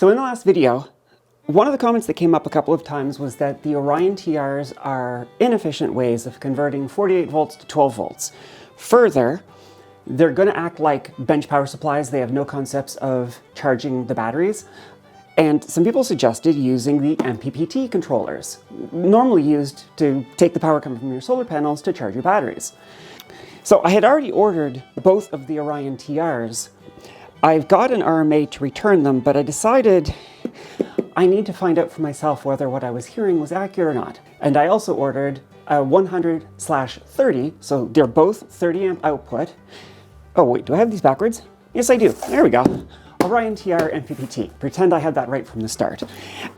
So in the last video, one of the comments that came up a couple of times was that the Orion-Trs are inefficient ways of converting 48 volts to 12 volts. Further, they're going to act like bench power supplies. They have no concepts of charging the batteries. And some people suggested using the MPPT controllers, normally used to take the power coming from your solar panels to charge your batteries. So I had already ordered both of the Orion-Trs. I've got an RMA to return them, but I decided I need to find out for myself whether what I was hearing was accurate or not. And I also ordered a 100/30, so they're both 30 amp output. Oh wait, do I have these backwards? Yes, I do. There we go. Orion-Tr MPPT. Pretend I had that right from the start.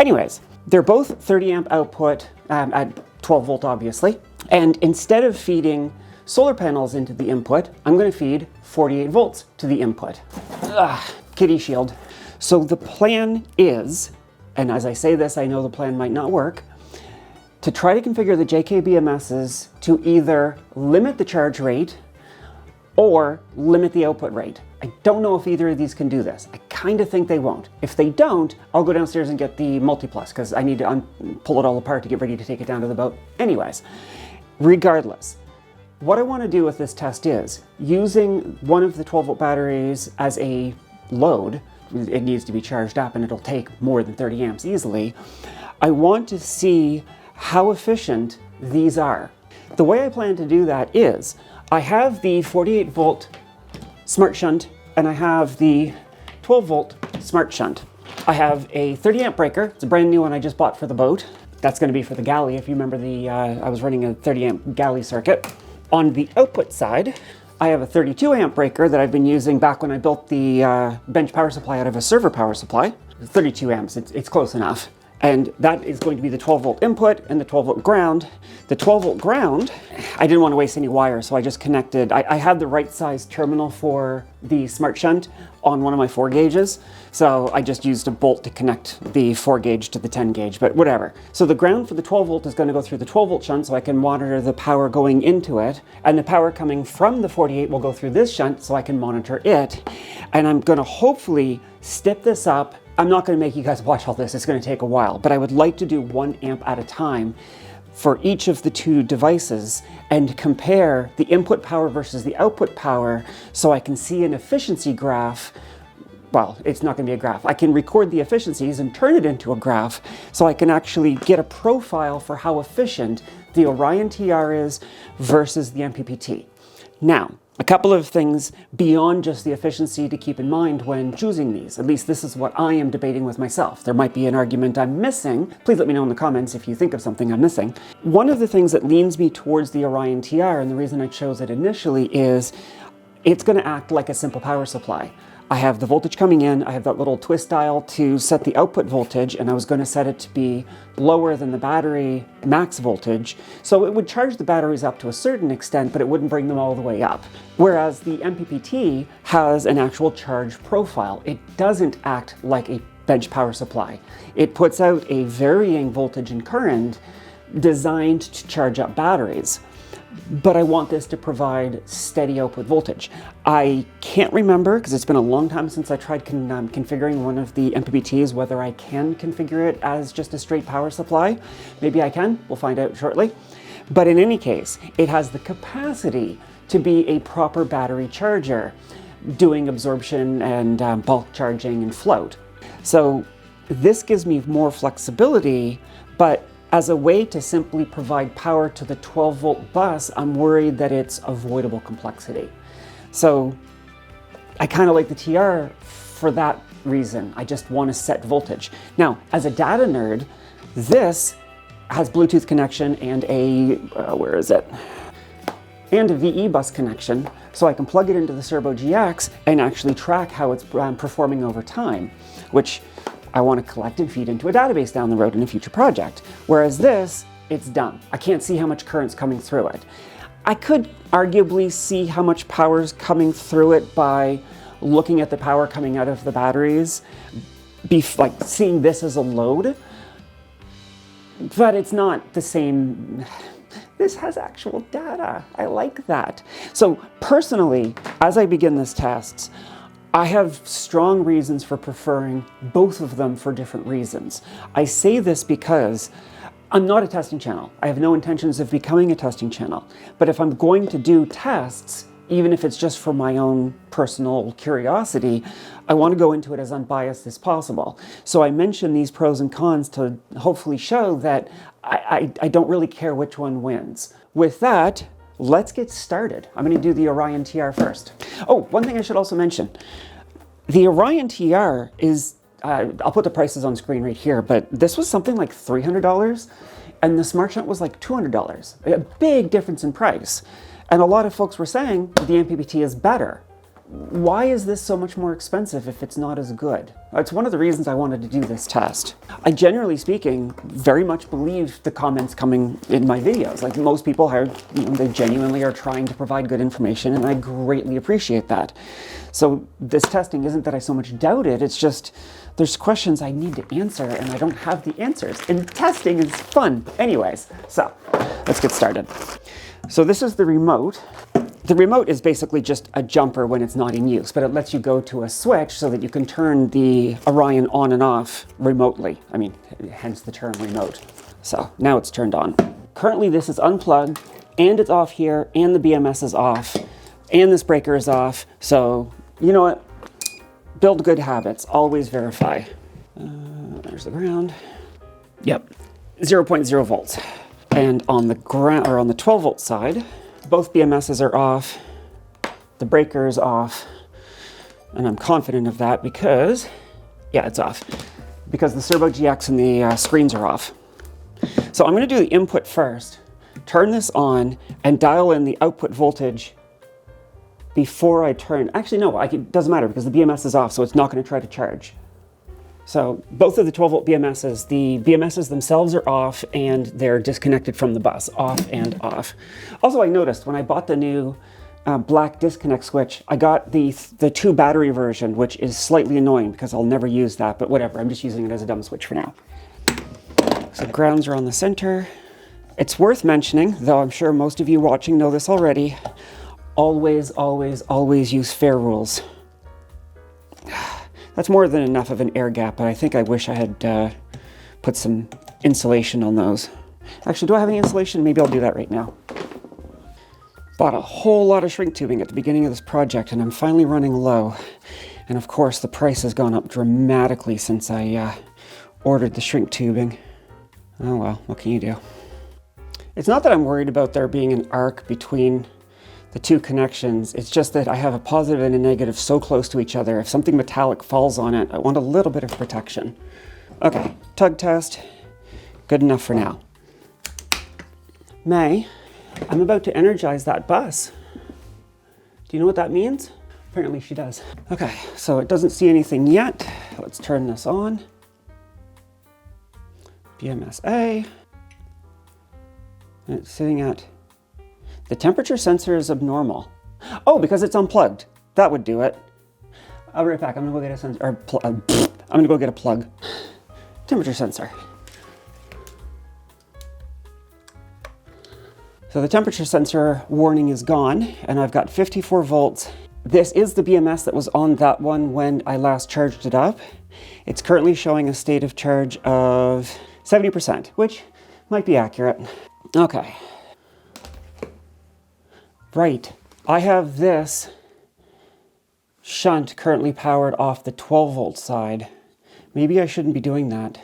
Anyways, they're both 30 amp output at 12 volt, obviously. And instead of feeding solar panels into the input, I'm going to feed 48 volts to the input. Kitty shield. So the plan is, and as I say this, I know the plan might not work, to try to configure the JKBMSs to either limit the charge rate or limit the output rate. I don't know if either of these can do this. I kind of think they won't. If they don't, I'll go downstairs and get the multiplus because I need to pull it all apart to get ready to take it down to the boat. Anyways, regardless, what I want to do with this test is, using one of the 12 volt batteries as a load, it needs to be charged up and it'll take more than 30 amps easily, I want to see how efficient these are. The way I plan to do that is, I have the 48 volt SmartShunt and I have the 12 volt SmartShunt. I have a 30 amp breaker. It's a brand new one I just bought for the boat. That's going to be for the galley. If you remember I was running a 30 amp galley circuit. On the output side, I have a 32 amp breaker that I've been using back when I built the bench power supply out of a server power supply. 32 amps, it's close enough. And that is going to be the 12 volt input and the 12 volt ground. The 12 volt ground, I didn't want to waste any wire, so I just connected. I had the right size terminal for the SmartShunt on one of my 4 gauges. So I just used a bolt to connect the 4 gauge to the 10 gauge, but whatever. So the ground for the 12 volt is going to go through the 12 volt shunt so I can monitor the power going into it. And the power coming from the 48 will go through this shunt so I can monitor it. And I'm going to hopefully step this up. I'm not going to make you guys watch all this, it's going to take a while, but I would like to do 1 amp at a time for each of the 2 devices and compare the input power versus the output power so I can see an efficiency graph. Well, it's not going to be a graph. I can record the efficiencies and turn it into a graph so I can actually get a profile for how efficient the Orion-Tr is versus the MPPT. Now, a couple of things beyond just the efficiency to keep in mind when choosing these. At least this is what I am debating with myself. There might be an argument I'm missing. Please let me know in the comments if you think of something I'm missing. One of the things that leans me towards the Orion-Tr, and the reason I chose it initially, is it's going to act like a simple power supply. I have the voltage coming in, I have that little twist dial to set the output voltage, and I was going to set it to be lower than the battery max voltage, so it would charge the batteries up to a certain extent, but it wouldn't bring them all the way up. Whereas the MPPT has an actual charge profile. It doesn't act like a bench power supply. It puts out a varying voltage and current designed to charge up batteries. But I want this to provide steady output voltage. I can't remember, because it's been a long time since I tried configuring one of the MPPTs, whether I can configure it as just a straight power supply. Maybe I can, we'll find out shortly. But in any case, it has the capacity to be a proper battery charger, doing absorption and bulk charging and float. So this gives me more flexibility, but as a way to simply provide power to the 12 volt bus, I'm worried that it's avoidable complexity. So I kind of like the TR for that reason. I just want to set voltage. Now, as a data nerd, this has Bluetooth connection and a, where is it? And a VE bus connection, so I can plug it into the Cerbo GX and actually track how it's performing over time, which I want to collect and feed into a database down the road in a future project. Whereas this, it's done. I can't see how much current's coming through it. I could arguably see how much power's coming through it by looking at the power coming out of the batteries, like seeing this as a load, but it's not the same. This has actual data. I like that. So personally, as I begin this test, I have strong reasons for preferring both of them for different reasons. I say this because I'm not a testing channel. I have no intentions of becoming a testing channel. But if I'm going to do tests, even if it's just for my own personal curiosity, I want to go into it as unbiased as possible. So I mention these pros and cons to hopefully show that I don't really care which one wins. With that, let's get started. I'm going to do the Orion-Tr first. Oh, one thing I should also mention. The Orion-Tr is, I'll put the prices on screen right here, but this was something like $300, and the SmartShunt was like $200. A big difference in price. And a lot of folks were saying the MPPT is better. Why is this so much more expensive if it's not as good? It's one of the reasons I wanted to do this test. I generally speaking very much believe the comments coming in my videos. Like most people are, they genuinely are trying to provide good information, and I greatly appreciate that. So this testing isn't that I so much doubt it, it's just there's questions I need to answer and I don't have the answers. And testing is fun. Anyways, so let's get started. So this is the remote. The remote is basically just a jumper when it's not in use, but it lets you go to a switch so that you can turn the Orion on and off remotely. I mean, hence the term remote. So now it's turned on. Currently this is unplugged, and it's off here, and the BMS is off, and this breaker is off. So, you know what? Build good habits. Always verify. There's the ground. Yep, 0.0 volts. And on the ground, or on the 12 volt side, both BMSs are off, the breaker is off, and I'm confident of that because, yeah, it's off, because the Cerbo GX and the screens are off. So I'm going to do the input first, turn this on, and dial in the output voltage before I turn, actually no, it doesn't matter because the BMS is off, so it's not going to try to charge. So both of the 12 volt BMSs, the BMSs themselves are off and they're disconnected from the bus, off and off. Also, I noticed when I bought the new black disconnect switch, I got the 2 battery version, which is slightly annoying because I'll never use that, but whatever, I'm just using it as a dumb switch for now. So grounds are on the center. It's worth mentioning, though I'm sure most of you watching know this already, always, always, always use fair rules. That's more than enough of an air gap, but I think I wish I had put some insulation on those. Actually, do I have any insulation? Maybe I'll do that right now. Bought a whole lot of shrink tubing at the beginning of this project, and I'm finally running low. And of course, the price has gone up dramatically since I ordered the shrink tubing. Oh well, what can you do? It's not that I'm worried about there being an arc between the 2 connections, it's just that I have a positive and a negative so close to each other. If something metallic falls on it, I want a little bit of protection. Okay, tug test, good enough for now. May, I'm about to energize that bus. Do you know what that means? Apparently she does. Okay, so it doesn't see anything yet. Let's turn this on. BMS A, and it's sitting at, the temperature sensor is abnormal. Oh, because it's unplugged. That would do it. I'll be right back. I'm gonna go get a sensor. I'm gonna go get a plug. Temperature sensor. So the temperature sensor warning is gone, and I've got 54 volts. This is the BMS that was on that one when I last charged it up. It's currently showing a state of charge of 70%, which might be accurate. Okay. Right, I have this shunt currently powered off the 12 volt side. Maybe I shouldn't be doing that.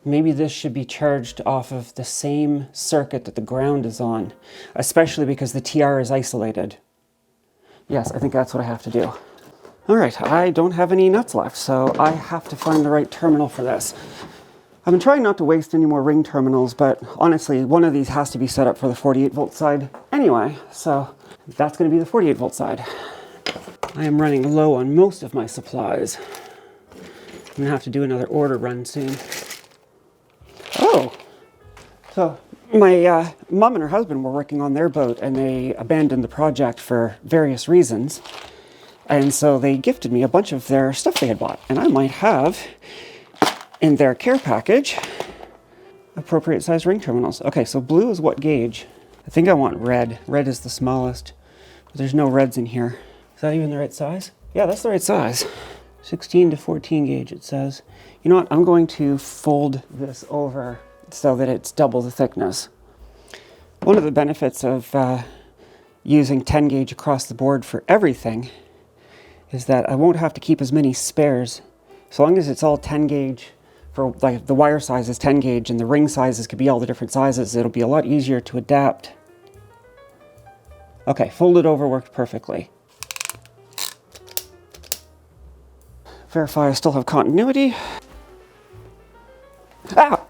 Maybe this should be charged off of the same circuit that the ground is on, especially because the TR is isolated. Yes, I think that's what I have to do. All right, I don't have any nuts left, so I have to find the right terminal for this. I've been trying not to waste any more ring terminals, but honestly, one of these has to be set up for the 48 volt side anyway, so that's going to be the 48 volt side. I am running low on most of my supplies. I'm going to have to do another order run soon. Oh, so my mom and her husband were working on their boat and they abandoned the project for various reasons. And so they gifted me a bunch of their stuff they had bought, and I might have in their care package appropriate size ring terminals. Okay, so blue is what gauge? I think I want red. Red is the smallest, but there's no reds in here. Is that even the right size? Yeah, that's the right size. 16 to 14 gauge, it says. You know what? I'm going to fold this over so that it's double the thickness. One of the benefits of using 10 gauge across the board for everything is that I won't have to keep as many spares. So long as it's all 10 gauge, for like the wire size is 10 gauge and the ring sizes could be all the different sizes, it'll be a lot easier to adapt. Okay, folded over worked perfectly. Verify I still have continuity. Ah!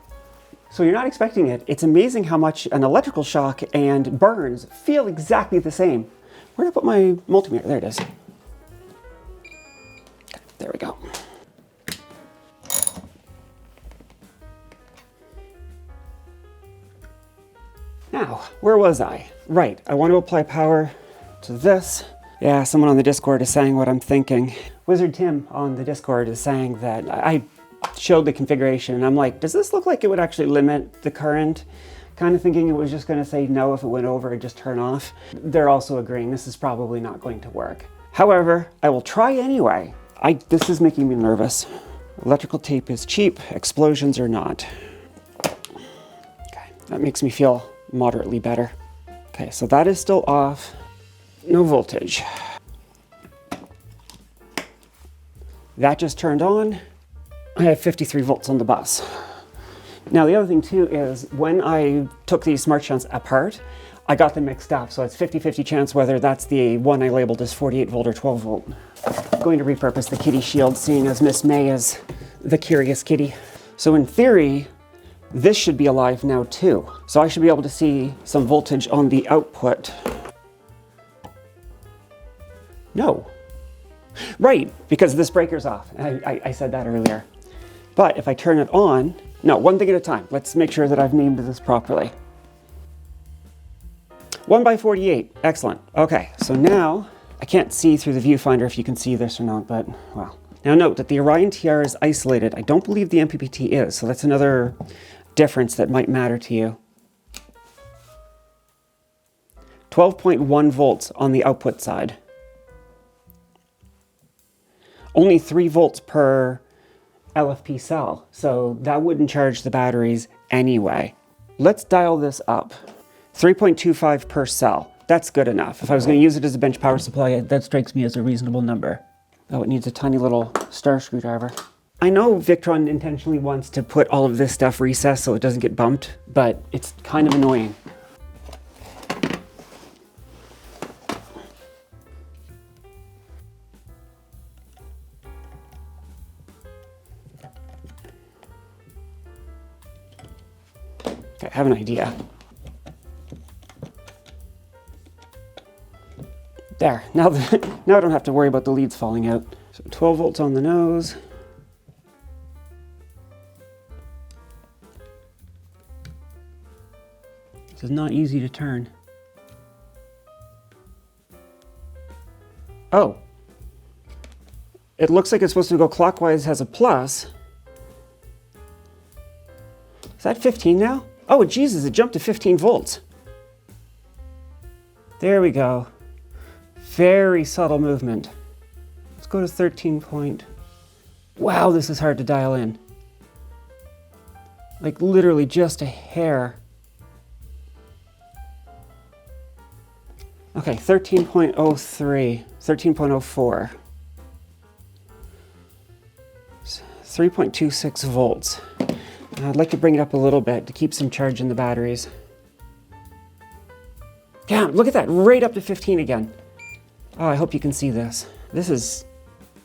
So you're not expecting it. It's amazing how much an electrical shock and burns feel exactly the same. Where did I put my multimeter? There it is. There we go. Now, where was I? Right, I want to apply power to this. Yeah, someone on the Discord is saying what I'm thinking. Wizard Tim on the Discord is saying that I showed the configuration and I'm like, does this look like it would actually limit the current? Kind of thinking it was just going to say no if it went over and just turn off. They're also agreeing this is probably not going to work. However, I will try anyway. This is making me nervous. Electrical tape is cheap, explosions are not. Okay, that makes me feel moderately better. Okay, so that is still off. No voltage. That just turned on. I have 53 volts on the bus. Now the other thing too is when I took these SmartShunts apart, I got them mixed up. So it's 50-50 chance whether that's the one I labeled as 48 volt or 12 volt. I'm going to repurpose the kitty shield, seeing as Miss May is the curious kitty. So in theory, this should be alive now too. So I should be able to see some voltage on the output. No. Right, because this breaker's off. I said that earlier. But if I turn it on, no, one thing at a time. Let's make sure that I've named this properly. 1x48, excellent. Okay, so now, I can't see through the viewfinder if you can see this or not, but well. Now note that the Orion-Tr is isolated. I don't believe the MPPT is, so that's another difference that might matter to you. 12.1 volts on the output side. Only 3 volts per LFP cell, so that wouldn't charge the batteries anyway. Let's dial this up. 3.25 per cell. That's good enough. If I was going to use it as a bench power supply, that strikes me as a reasonable number. Oh, it needs a tiny little star screwdriver. I know Victron intentionally wants to put all of this stuff recessed so it doesn't get bumped, but it's kind of annoying. Okay, I have an idea. There, now I don't have to worry about the leads falling out. So 12 volts on the nose. This is not easy to turn. Oh. It looks like it's supposed to go clockwise, has a plus. Is that 15 now? Oh, Jesus, it jumped to 15 volts. There we go. Very subtle movement. Let's go to 13 point. Wow, this is hard to dial in. Like literally just a hair. Okay, 13.03, 13.04. 3.26 volts. I'd like to bring it up a little bit to keep some charge in the batteries. Yeah, look at that, right up to 15 again. Oh, I hope you can see this. This is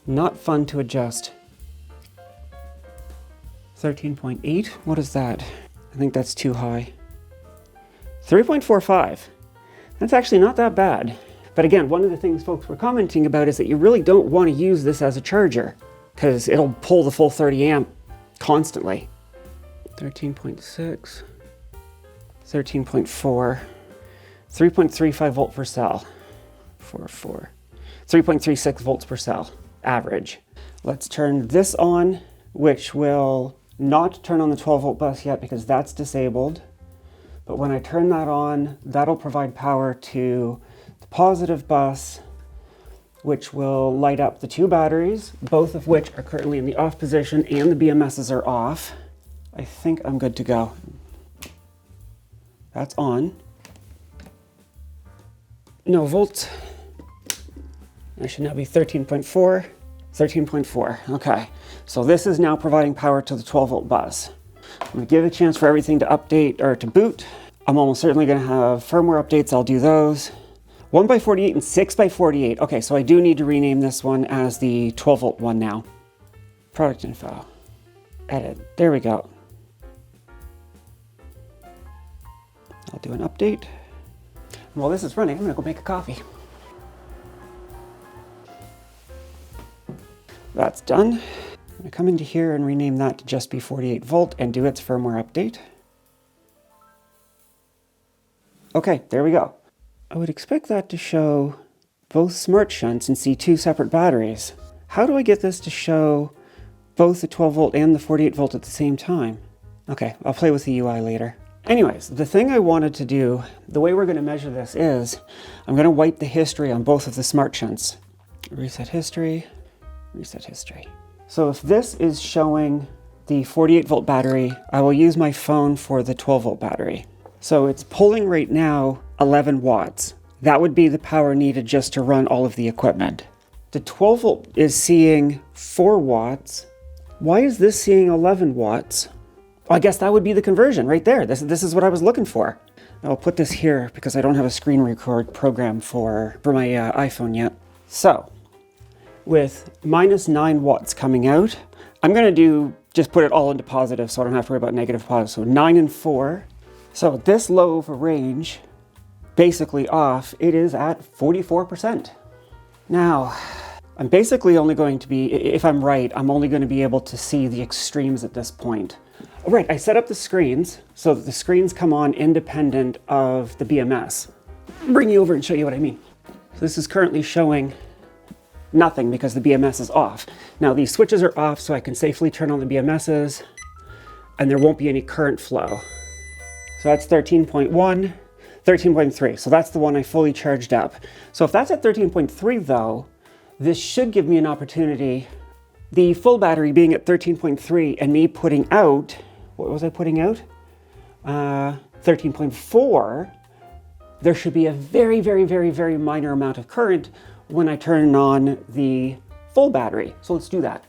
not fun to adjust. 13.8, what is that? I think that's too high. 3.45, that's actually not that bad. But again, one of the things folks were commenting about is that you really don't want to use this as a charger because it'll pull the full 30 amp constantly. 13.6, 13.4, 3.35 volt per cell. 3.36 volts per cell, average. Let's turn this on, which will not turn on the 12 volt bus yet because that's disabled. But when I turn that on, that'll provide power to the positive bus which will light up the two batteries, both of which are currently in the off position and the BMSs are off. I think I'm good to go. That's on. No volts. I should now be 13.4. 13.4, okay. So this is now providing power to the 12 volt bus. I'm gonna give it a chance for everything to update or to boot. I'm almost certainly gonna have firmware updates, I'll do those. 1x48 and 6x48. Okay, so I do need to rename this one as the 12 volt one now. Product info, edit, there we go. I'll do an update. And while this is running, I'm gonna go make a coffee. That's done. I'm gonna come into here and rename that to just be 48 volt and do its firmware update. Okay, there we go. I would expect that to show both SmartShunts and see two separate batteries. How do I get this to show both the 12 volt and the 48 volt at the same time? Okay, I'll play with the UI later. Anyways, the thing I wanted to do, the way we're gonna measure this is, I'm gonna wipe the history on both of the SmartShunts. Reset history. Reset history. So if this is showing the 48 volt battery, I will use my phone for the 12 volt battery. So it's pulling right now 11 watts. That would be the power needed just to run all of the equipment. The 12 volt is seeing 4 watts. Why is this seeing 11 watts? Well, I guess that would be the conversion right there. This is what I was looking for. I'll put this here because I don't have a screen record program for my iPhone yet. So with -9 watts coming out, I'm gonna just put it all into positive so I don't have to worry about negative positive. So 9 and 4. So this low of a range, basically off, it is at 44%. Now, I'm basically only going to be, if I'm right, I'm only going to be able to see the extremes at this point. All right, I set up the screens so that the screens come on independent of the BMS. I'll bring you over and show you what I mean. So this is currently showing nothing because the BMS is off. Now these switches are off so I can safely turn on the BMSs and there won't be any current flow. So that's 13.1, 13.3. So that's the one I fully charged up. So if that's at 13.3 though, this should give me an opportunity, the full battery being at 13.3 and me putting out, what was I putting out? 13.4, there should be a very, very, very, very minor amount of current when I turn on the full battery. So let's do that.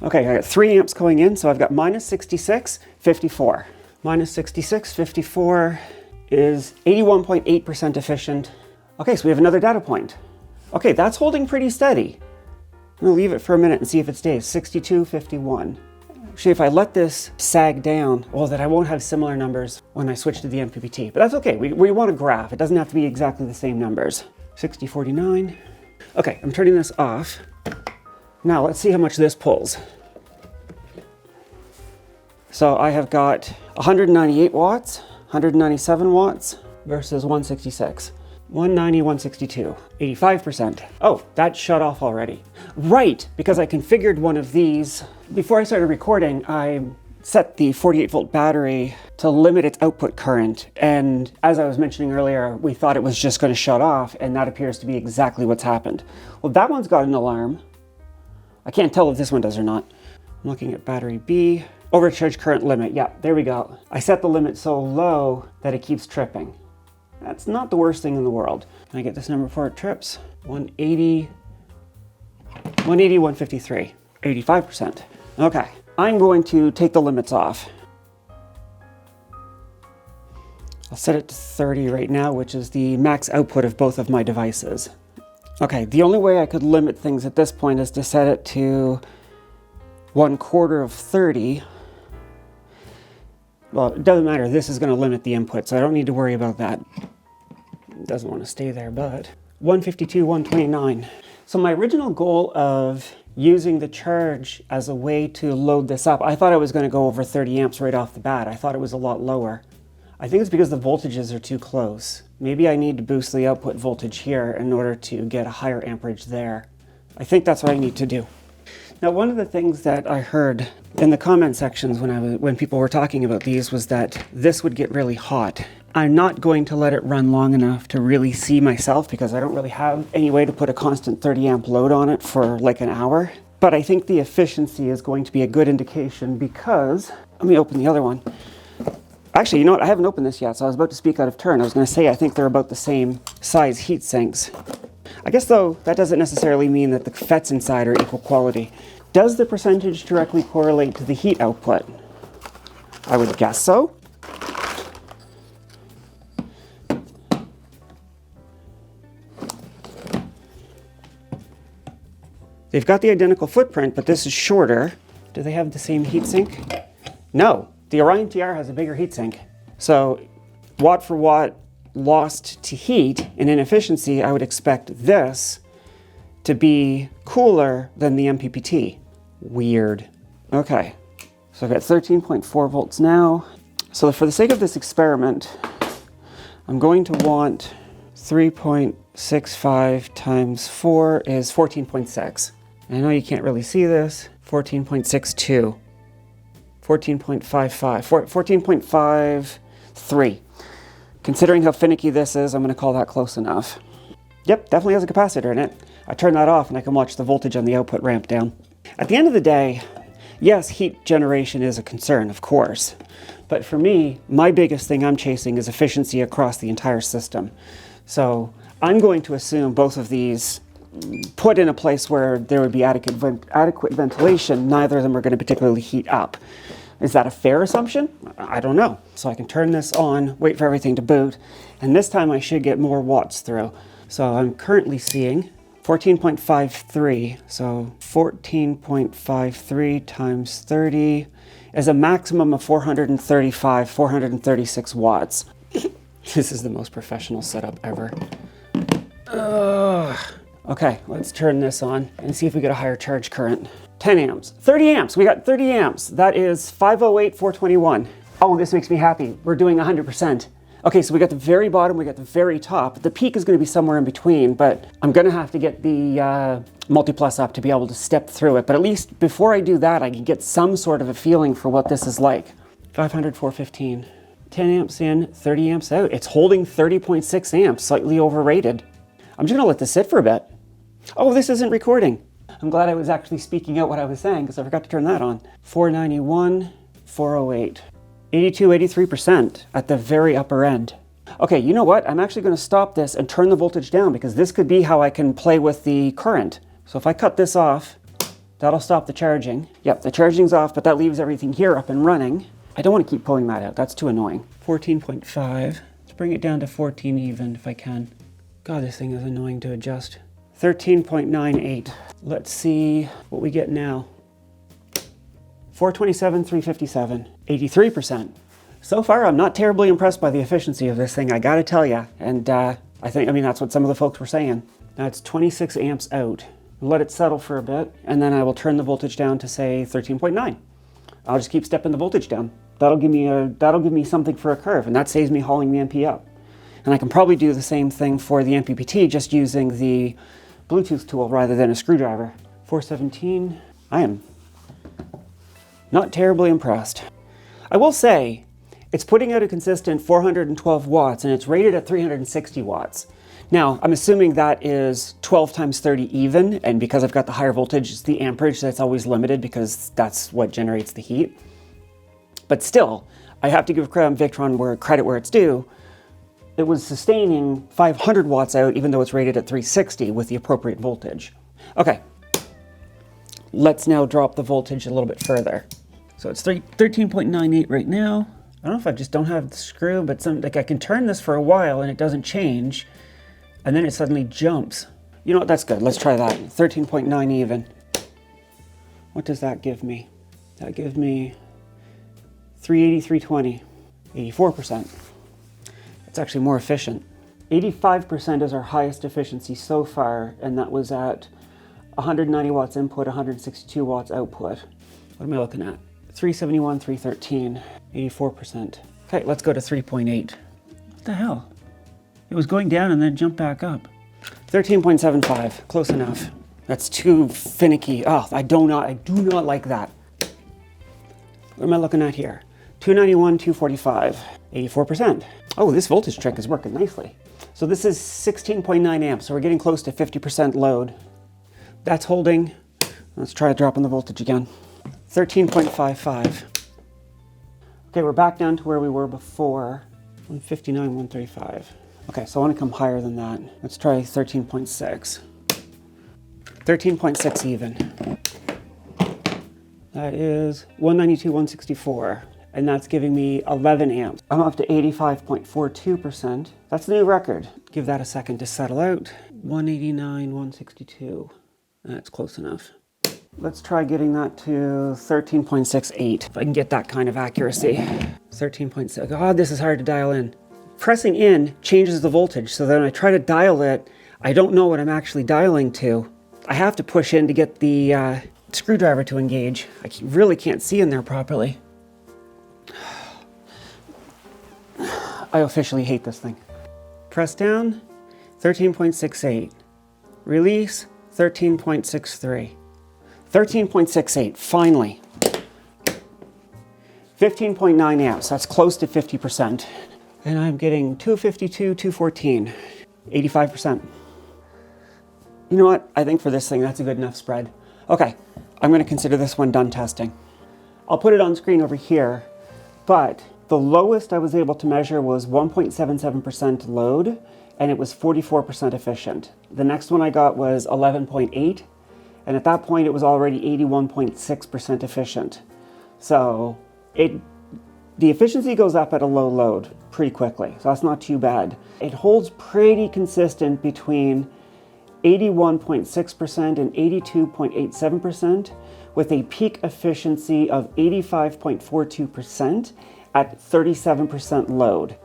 Okay, I got 3 amps going in, so I've got -66, 54. -66, 54 is 81.8% efficient. Okay, so we have another data point. Okay, that's holding pretty steady. I'm gonna leave it for a minute and see if it stays. 62, 51. Actually, if I let this sag down, well, then I won't have similar numbers when I switch to the MPPT. But that's okay, we want a graph. It doesn't have to be exactly the same numbers. 60, 49. Okay, I'm turning this off. Now let's see how much this pulls. So I have got 198 watts, 197 watts versus 166. 190, 162, 85%. Oh, that shut off already. Right, because I configured one of these. Before I started recording, I set the 48 volt battery to limit its output current. And as I was mentioning earlier, we thought it was just going to shut off, and that appears to be exactly what's happened. Well, that one's got an alarm. I can't tell if this one does or not. I'm looking at battery B. Overcharge current limit. Yeah, there we go. I set the limit so low that it keeps tripping. That's not the worst thing in the world. Can I get this number before it trips? 180, 153, 85%. Okay, I'm going to take the limits off. I'll set it to 30 right now, which is the max output of both of my devices. Okay, the only way I could limit things at this point is to set it to 1/4 of 30. Well, it doesn't matter. This is going to limit the input, so I don't need to worry about that. It doesn't want to stay there, but 152, 129. So my original goal of using the charge as a way to load this up, I thought I was going to go over 30 amps right off the bat. I thought it was a lot lower. I think it's because the voltages are too close. Maybe I need to boost the output voltage here in order to get a higher amperage there. I think that's what I need to do. Now, one of the things that I heard in the comment sections when people were talking about these was that this would get really hot. I'm not going to let it run long enough to really see myself because I don't really have any way to put a constant 30 amp load on it for like an hour. But I think the efficiency is going to be a good indication because, let me open the other one. Actually, you know what? I haven't opened this yet, so I was about to speak out of turn. I was going to say I think they're about the same size heat sinks. I guess, though, that doesn't necessarily mean that the FETs inside are equal quality. Does the percentage directly correlate to the heat output? I would guess so. They've got the identical footprint, but this is shorter. Do they have the same heatsink? No, the Orion-Tr has a bigger heatsink. So watt for watt lost to heat and inefficiency, I would expect this to be cooler than the MPPT. Weird. Okay, so I've got 13.4 volts now. So for the sake of this experiment, I'm going to want 3.65 times 4 is 14.6. I know you can't really see this. 14.62. 14.55. 14.53. Considering how finicky this is, I'm going to call that close enough. Yep, definitely has a capacitor in it. I turn that off and I can watch the voltage on the output ramp down. At the end of the day, yes, heat generation is a concern, of course. But for me, my biggest thing I'm chasing is efficiency across the entire system. So I'm going to assume both of these put in a place where there would be adequate ventilation. Neither of them are going to particularly heat up. Is that a fair assumption? I don't know. So I can turn this on, wait for everything to boot, and this time I should get more watts through. So I'm currently seeing 14.53. So 14.53 times 30 is a maximum of 436 watts. This is the most professional setup ever. Okay, let's turn this on and see if we get a higher charge current. 10 amps, 30 amps, we got 30 amps. That is 508, 421. Oh, this makes me happy. We're doing 100%. Okay, so we got the very bottom, we got the very top. The peak is gonna be somewhere in between, but I'm gonna have to get the multi-plus up to be able to step through it. But at least before I do that, I can get some sort of a feeling for what this is like. 500, 415. 10 amps in, 30 amps out. It's holding 30.6 amps, slightly overrated. I'm just gonna let this sit for a bit. Oh, this isn't recording. I'm glad I was actually speaking out what I was saying because I forgot to turn that on. 491, 408. 82, 83% at the very upper end. Okay, you know what? I'm actually gonna stop this and turn the voltage down because this could be how I can play with the current. So if I cut this off, that'll stop the charging. Yep, the charging's off, but that leaves everything here up and running. I don't want to keep pulling that out. That's too annoying. 14.5. Let's bring it down to 14 even if I can. God, this thing is annoying to adjust. 13.98. Let's see what we get now. 427, 357, 83%. So far, I'm not terribly impressed by the efficiency of this thing, I gotta tell you. And I mean, that's what some of the folks were saying. Now it's 26 amps out. Let it settle for a bit, and then I will turn the voltage down to say 13.9. I'll just keep stepping the voltage down. That'll give me something for a curve, and that saves me hauling the MP up. And I can probably do the same thing for the MPPT, just using the Bluetooth tool rather than a screwdriver. 417, I am not terribly impressed. I will say, it's putting out a consistent 412 watts and it's rated at 360 watts. Now, I'm assuming that is 12 times 30 even, and because I've got the higher voltage, it's the amperage that's always limited because that's what generates the heat. But still, I have to give Victron credit where it's due. It was sustaining 500 watts out even though it's rated at 360 with the appropriate voltage. Okay, let's now drop the voltage a little bit further. So it's 13.98 right now. I don't know if I just don't have the screw, but I can turn this for a while and it doesn't change, and then it suddenly jumps. You know what, that's good, let's try that. 13.9 even. What does that give me? That gives me 380, 320, 84%. It's actually more efficient. 85% is our highest efficiency so far, and that was at 190 watts input, 162 watts output. What am I looking at? 371, 313, 84%. Okay, let's go to 3.8. What the hell? It was going down and then jumped back up. 13.75, close enough. That's too finicky. Oh, I do not like that. What am I looking at here? 291, 245, 84%. Oh, this voltage trick is working nicely. So this is 16.9 amps, so we're getting close to 50% load. That's holding. Let's try dropping the voltage again. 13.55. Okay, we're back down to where we were before. 159, 135. Okay, so I want to come higher than that. Let's try 13.6. 13.6 even. That is 192, 164. And that's giving me 11 amps. I'm up to 85.42%. That's the new record. Give that a second to settle out. 189, 162. That's close enough. Let's try getting that to 13.68. If I can get that kind of accuracy. 13.6. Oh, this is hard to dial in. Pressing in changes the voltage, so then when I try to dial it, I don't know what I'm actually dialing to. I have to push in to get the screwdriver to engage. I really can't see in there properly. I officially hate this thing. Press down, 13.68. Release, 13.63. 13.68, finally. 15.9 amps, that's close to 50%. And I'm getting 252, 214, 85%. You know what? I think for this thing, that's a good enough spread. Okay, I'm gonna consider this one done testing. I'll put it on screen over here, but the lowest I was able to measure was 1.77% load, and it was 44% efficient. The next one I got was 11.8, and at that point it was already 81.6% efficient. So the efficiency goes up at a low load pretty quickly, so that's not too bad. It holds pretty consistent between 81.6% and 82.87%, with a peak efficiency of 85.42% at 37% load.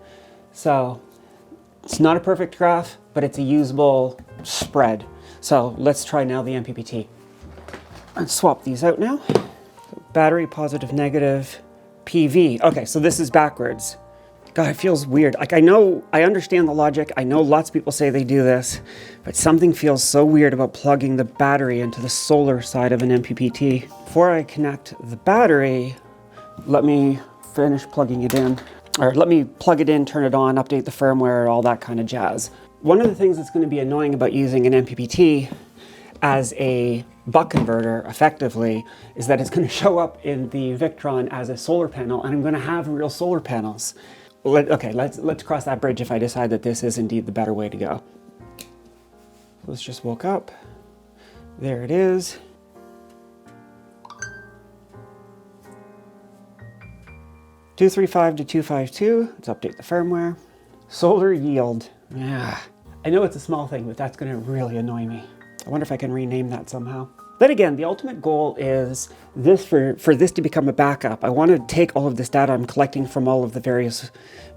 So it's not a perfect graph, but it's a usable spread. So let's try now the MPPT. Let's swap these out now. Battery, positive, negative, PV. Okay, so this is backwards. God, it feels weird. Like I understand the logic. I know lots of people say they do this, but something feels so weird about plugging the battery into the solar side of an MPPT. Before I connect the battery, let me finish plugging it in. Or let me plug it in, turn it on, update the firmware, all that kind of jazz. One of the things that's going to be annoying about using an MPPT as a buck converter effectively is that it's going to show up in the Victron as a solar panel, and I'm going to have real solar panels. Okay, let's cross that bridge if I decide that this is indeed the better way to go. Let's just woke up. There it is. $235 to $252. Let's update the firmware. Solar yield. Yeah, I know it's a small thing, but that's going to really annoy me. I wonder if I can rename that somehow. Then again, the ultimate goal is this for this to become a backup. I want to take all of this data I'm collecting from all of the various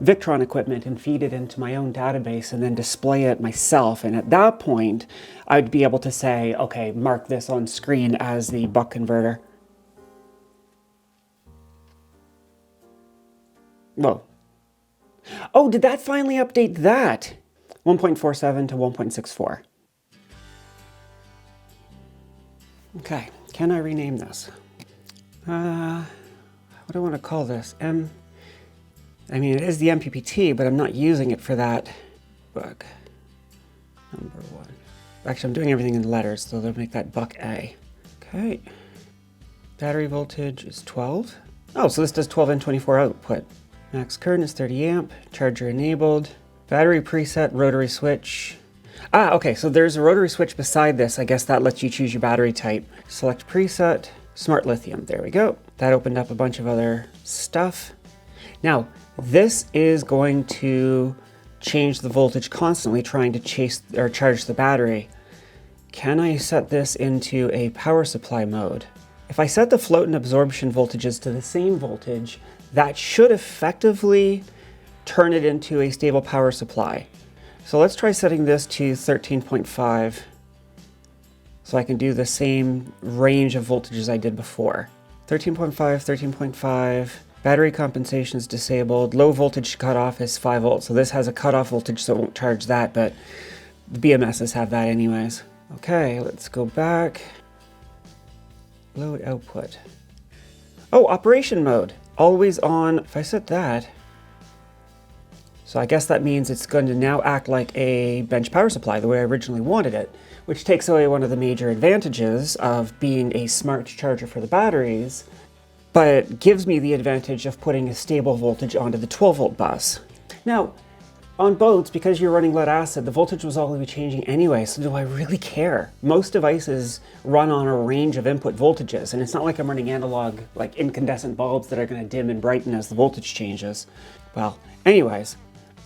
Victron equipment and feed it into my own database and then display it myself. And at that point, I'd be able to say, okay, mark this on screen as the buck converter. Whoa. Oh, did that finally update that? 1.47 to 1.64. Okay, can I rename this? What do I want to call this? I mean, it is the MPPT, but I'm not using it for that. Buck number 1. Actually, I'm doing everything in letters, so they'll make that buck A. Okay. Battery voltage is 12. Oh, so this does 12 and 24 output. Max current is 30 amp. Charger enabled. Battery preset, rotary switch. Ah, okay, so there's a rotary switch beside this. I guess that lets you choose your battery type. Select preset, smart lithium. There we go. That opened up a bunch of other stuff. Now, this is going to change the voltage constantly, trying to chase or charge the battery. Can I set this into a power supply mode? If I set the float and absorption voltages to the same voltage, that should effectively turn it into a stable power supply. So let's try setting this to 13.5 so I can do the same range of voltages I did before. 13.5, 13.5, battery compensation is disabled, low voltage cutoff is 5 volts. So this has a cutoff voltage, so it won't charge that, but the BMSs have that anyways. Okay, let's go back. Load output. Oh, operation mode. Always on. If I set that, so I guess that means it's going to now act like a bench power supply the way I originally wanted it, which takes away one of the major advantages of being a smart charger for the batteries, but gives me the advantage of putting a stable voltage onto the 12-volt bus. Now, on boats, because you're running lead acid, the voltage was always changing anyway, so do I really care? Most devices run on a range of input voltages, and it's not like I'm running analog, like incandescent bulbs that are going to dim and brighten as the voltage changes. Well, anyways,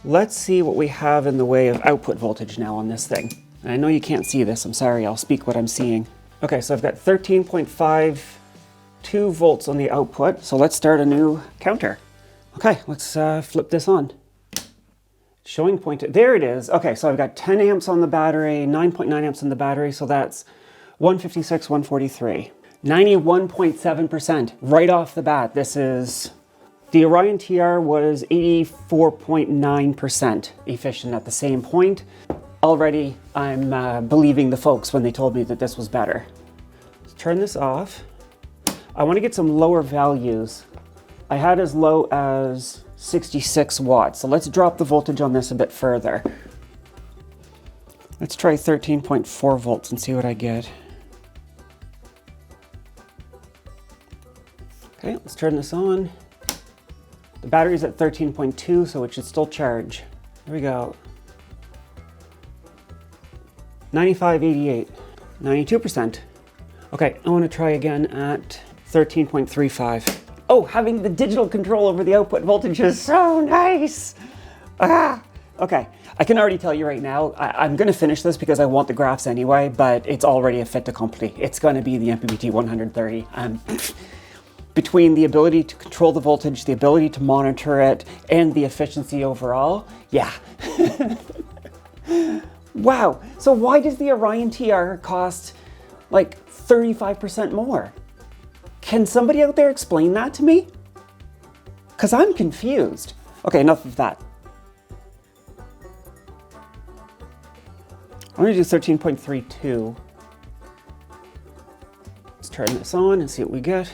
let's see what we have in the way of output voltage now on this thing. And I know you can't see this, I'm sorry, I'll speak what I'm seeing. Okay, so I've got 13.52 volts on the output, so let's start a new counter. Okay, let's flip this on. Showing pointer, there it is. Okay, so I've got 10 amps on the battery, 9.9 amps on the battery, so that's 156, 143. 91.7% right off the bat. This is, the Orion-Tr was 84.9% efficient at the same point. Already, I'm believing the folks when they told me that this was better. Let's turn this off. I want to get some lower values. I had as low as 66 watts. So let's drop the voltage on this a bit further. Let's try 13.4 volts and see what I get. Okay, let's turn this on. The battery's at 13.2, so it should still charge. Here we go. 95.88, 92%. Okay, I want to try again at 13.35. Oh, having the digital control over the output voltage is so nice. Okay, I can already tell you right now, I'm going to finish this because I want the graphs anyway, but it's already a fait accompli. It's going to be the MPPT 130. Between the ability to control the voltage, the ability to monitor it, and the efficiency overall, yeah. Wow, so why does the Orion-Tr cost like 35% more? Can somebody out there explain that to me? Because I'm confused. Okay, enough of that. I'm going to do 13.32. Let's turn this on and see what we get.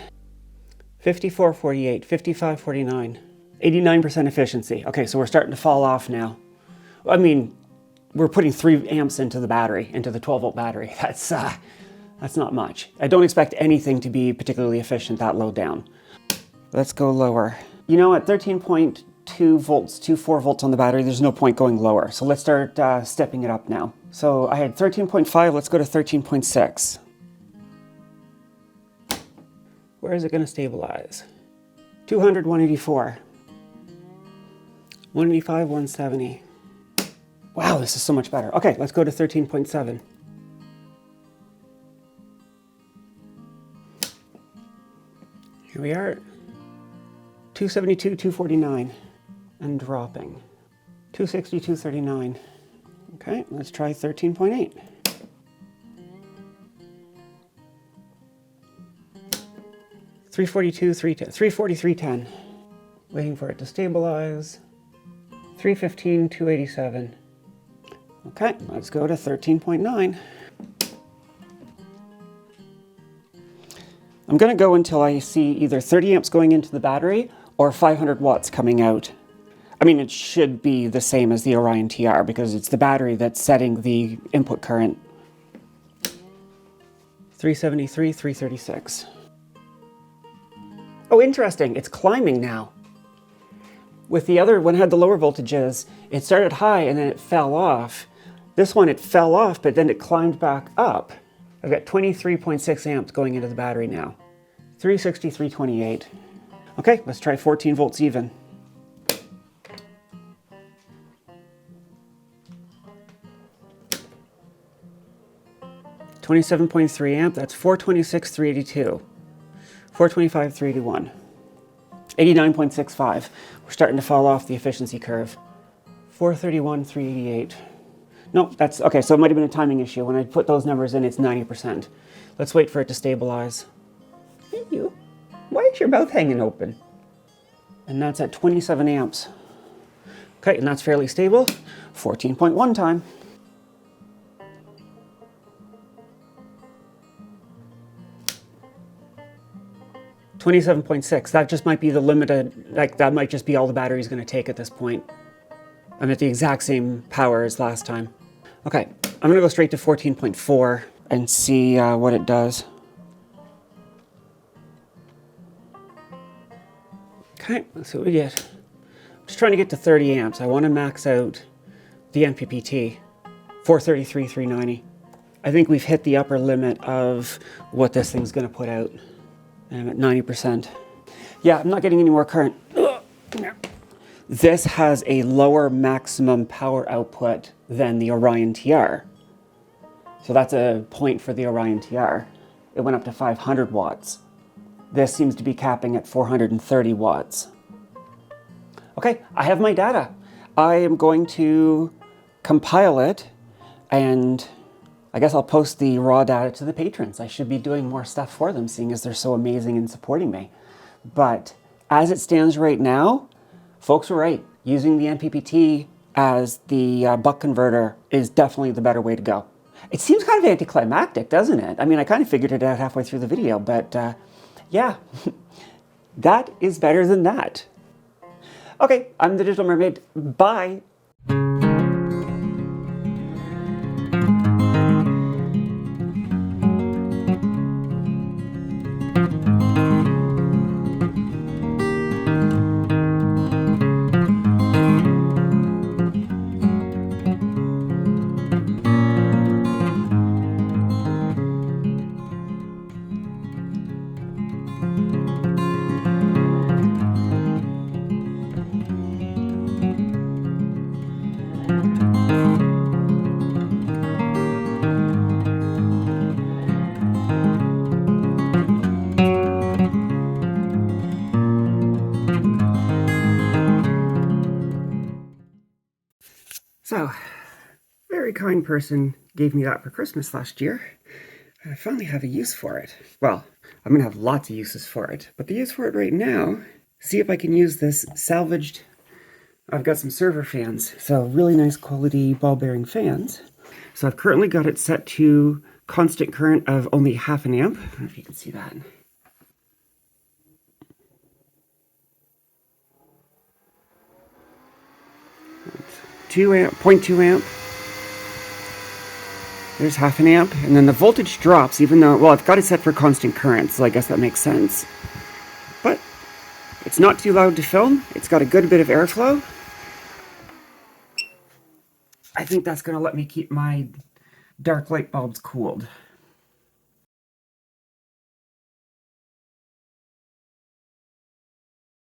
54.48, 55.49, 89% efficiency. Okay, so we're starting to fall off now. I mean, we're putting 3 amps into the battery, into the 12-volt battery. That's not much. I don't expect anything to be particularly efficient that low down. Let's go lower. You know, at 13.2 volts, 24 volts on the battery, there's no point going lower. So let's start stepping it up now. So I had 13.5, let's go to 13.6. Where is it going to stabilize? 200, 184. 185, 170. Wow, this is so much better. Okay, let's go to 13.7. Here we are, 272, 249, and dropping. 260, 239. Okay, let's try 13.8. 342, 340, 310. Waiting for it to stabilize. 315, 287. Okay, let's go to 13.9. I'm going to go until I see either 30 amps going into the battery or 500 watts coming out. I mean, it should be the same as the Orion-Tr because it's the battery that's setting the input current. 373, 336. Oh, interesting. It's climbing now. With the other one had the lower voltages, it started high and then it fell off. This one, it fell off, but then it climbed back up. I've got 23.6 amps going into the battery now. 360, 328. Okay, let's try 14 volts even. $27.3 amp, that's 426, 382. 425, 381. 89.65. We're starting to fall off the efficiency curve. 431, 388. Nope, that's okay, so it might have been a timing issue. When I put those numbers in, it's 90%. Let's wait for it to stabilize. Hey, you. Why is your mouth hanging open? And that's at 27 amps. Okay, and that's fairly stable. 14.1 time. 27.6. That just might be the limited, like that might just be all the battery's going to take at this point. I'm at the exact same power as last time. Okay, I'm going to go straight to 14.4 and see what it does. Okay, let's see what we get. I'm just trying to get to 30 amps. I want to max out the MPPT. 433, 390. I think we've hit the upper limit of what this thing's going to put out. And I'm at 90%. Yeah, I'm not getting any more current. This has a lower maximum power output than the Orion-Tr. So that's a point for the Orion-Tr. It went up to 500 watts. This seems to be capping at 430 watts. Okay, I have my data. I am going to compile it, and I guess I'll post the raw data to the patrons. I should be doing more stuff for them, seeing as they're so amazing in supporting me. But as it stands right now, folks were right. Using the MPPT as the buck converter is definitely the better way to go. It seems kind of anticlimactic, doesn't it? I mean, I kind of figured it out halfway through the video, but yeah, that is better than that. Okay, I'm the Digital Mermaid. Bye. So, very kind person gave me that for Christmas last year. I finally have a use for it. Well, I'm going to have lots of uses for it, but the use for it right now, see if I can use this salvaged. I've got some server fans, so really nice quality ball bearing fans. So I've currently got it set to constant current of only 0.5 amp. I don't know if you can see that. 2 amp, 0.2 amp. There's 0.5 amp, and then the voltage drops even though, well, I've got it set for constant current, so I guess that makes sense. But it's not too loud to film. It's got a good bit of airflow. I think that's going to let me keep my dark light bulbs cooled.